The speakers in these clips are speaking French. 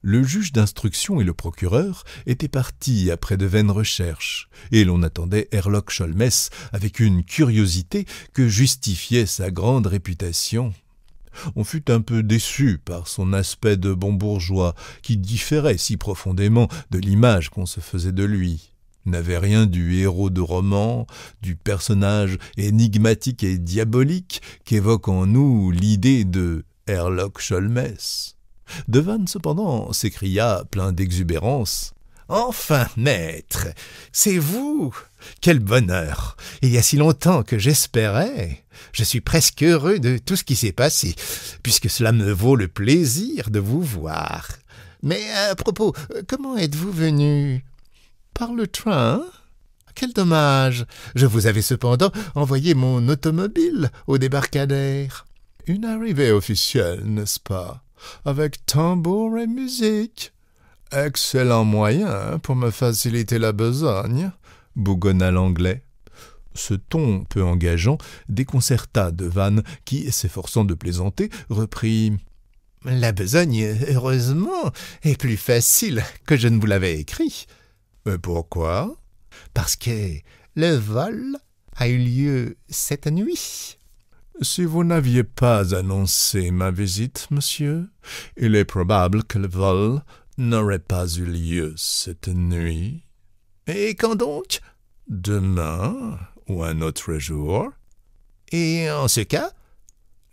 Le juge d'instruction et le procureur étaient partis après de vaines recherches, et l'on attendait Herlock Sholmès avec une curiosité que justifiait sa grande réputation. On fut un peu déçu par son aspect de bon bourgeois, qui différait si profondément de l'image qu'on se faisait de lui. N'avait rien du héros de roman, du personnage énigmatique et diabolique qu'évoque en nous l'idée de Herlock Sholmès. Devanne, cependant, s'écria, plein d'exubérance. « Enfin, maître, c'est vous! Quel bonheur! Il y a si longtemps que j'espérais. Je suis presque heureux de tout ce qui s'est passé, puisque cela me vaut le plaisir de vous voir. Mais à propos, comment êtes-vous venu? Par le train? Quel dommage! Je vous avais cependant envoyé mon automobile au débarcadère. Une arrivée officielle, n'est-ce pas? Avec tambour et musique. Excellent moyen pour me faciliter la besogne, bougonna l'anglais. Ce ton peu engageant déconcerta Devanne qui, s'efforçant de plaisanter, reprit « La besogne, heureusement, est plus facile que je ne vous l'avais écrit. » « Pourquoi? »« Parce que le vol a eu lieu cette nuit. » Si vous n'aviez pas annoncé ma visite, monsieur, il est probable que le vol n'aurait pas eu lieu cette nuit. Et quand donc? Demain ou un autre jour. Et en ce cas,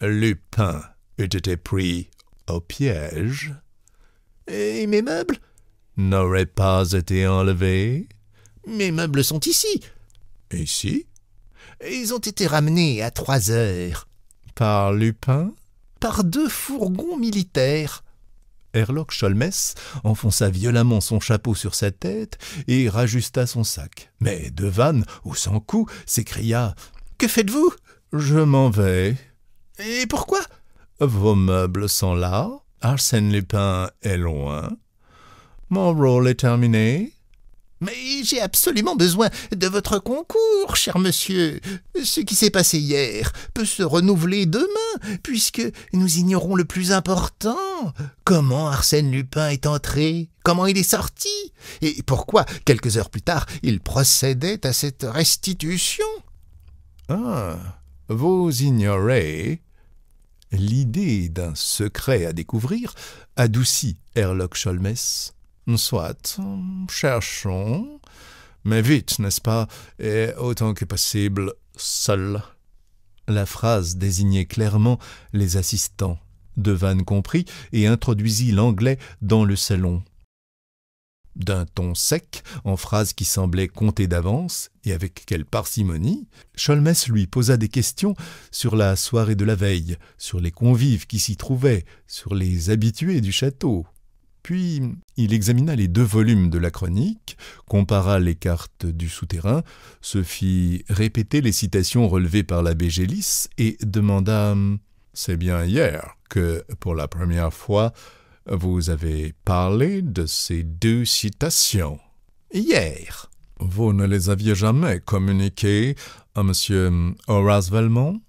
Lupin eût été pris au piège. Et mes meubles? N'auraient pas été enlevés. Mes meubles sont ici. Ici? Ils ont été ramenés à 3 heures. Par Lupin? Par 2 fourgons militaires. Herlock Sholmès enfonça violemment son chapeau sur sa tête et rajusta son sac. Mais Devanne, au sans coup, s'écria « Que faites-vous? »« Je m'en vais. »« Et pourquoi? »« Vos meubles sont là. Arsène Lupin est loin. Mon rôle est terminé. » « Mais j'ai absolument besoin de votre concours, cher monsieur. Ce qui s'est passé hier peut se renouveler demain, puisque nous ignorons le plus important. Comment Arsène Lupin est entré? Comment il est sorti? Et pourquoi, quelques heures plus tard, il procédait à cette restitution? » « Ah, vous ignorez. » L'idée d'un secret à découvrir adoucit Herlock Sholmès. Soit, cherchons, mais vite, n'est-ce pas, et autant que possible, seul. La phrase désignait clairement les assistants. Devanne comprit et introduisit l'anglais dans le salon. D'un ton sec, en phrases qui semblaient comptées d'avance, et avec quelle parcimonie, Sholmès lui posa des questions sur la soirée de la veille, sur les convives qui s'y trouvaient, sur les habitués du château. Puis il examina les 2 volumes de la chronique, compara les cartes du souterrain, se fit répéter les citations relevées par l'abbé Gélis et demanda « C'est bien hier que, pour la première fois, vous avez parlé de ces 2 citations. »« Hier. Vous ne les aviez jamais communiquées à M. Horace Valmont? »«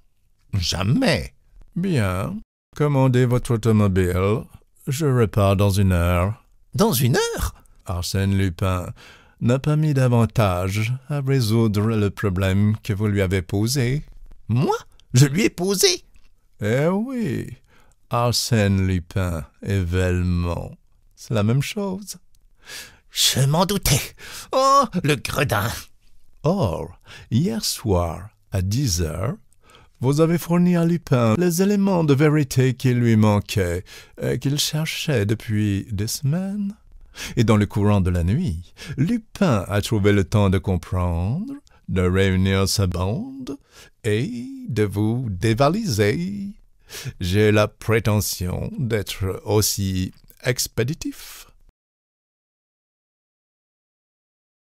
Jamais. »« Bien. Commandez votre automobile. Je repars dans 1 heure. »« Dans 1 heure? » Arsène Lupin n'a pas mis davantage à résoudre le problème que vous lui avez posé. »« Moi? Je lui ai posé? »« Eh oui, Arsène Lupin et Valmont, c'est la même chose. »« Je m'en doutais. Oh, le gredin !»« Or, hier soir, à 10 heures, vous avez fourni à Lupin les éléments de vérité qui lui manquaient et qu'il cherchait depuis des semaines. Et dans le courant de la nuit, Lupin a trouvé le temps de comprendre, de réunir sa bande et de vous dévaliser. J'ai la prétention d'être aussi expéditif.